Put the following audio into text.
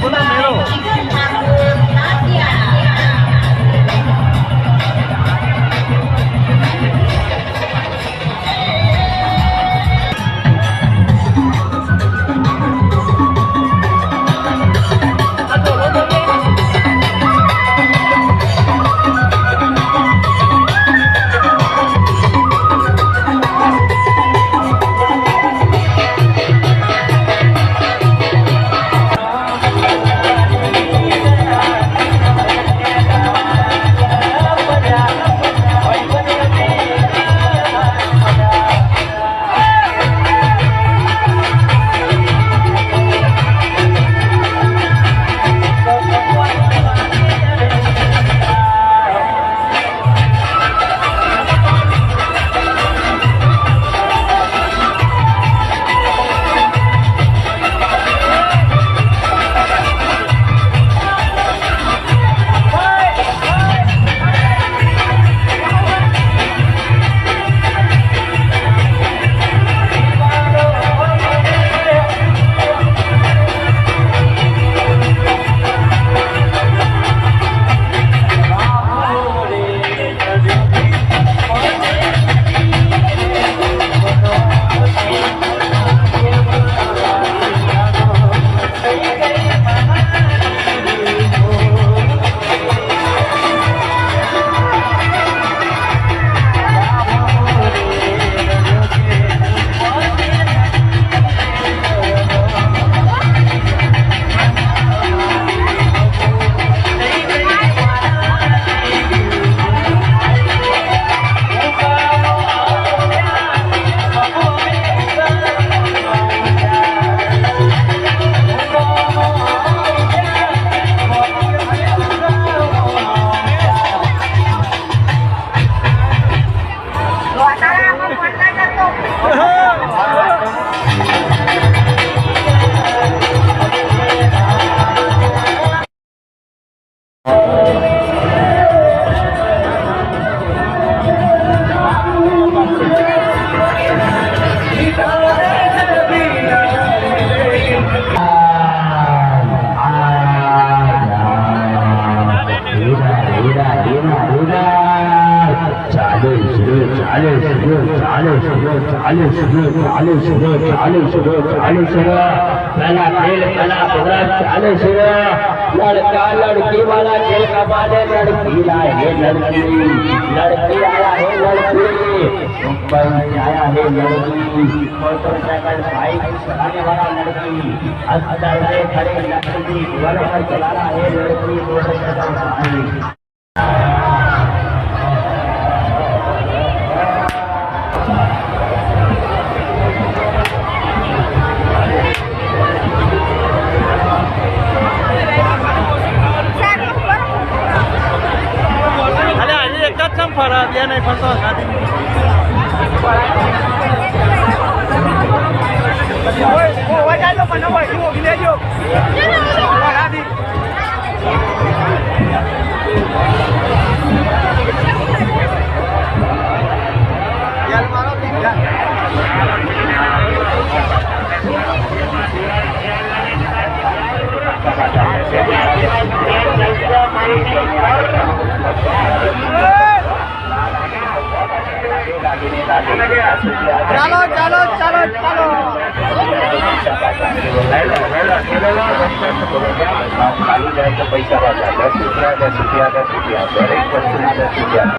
पुन्हा मेळो लड़का लड़की वाला खेल कमाने लड़की लाए है लड़की आया है लड़की मुंबई से आया है लड़की मोटरसाइकिल बाइक चलाने वाला लड़की अंदर में खड़े लड़की घर पर चला रहा है लड़की motorcycle bike para dia naik pasal tadi. Oh, wajah lo mana wajah? Ibu gini aja. Tadi. Yang mana tinggal? चलो चलो चलो चलो खाली जाए तो पैसा 10 रुपया 10 रुपया 10 रुपया 10 रुपया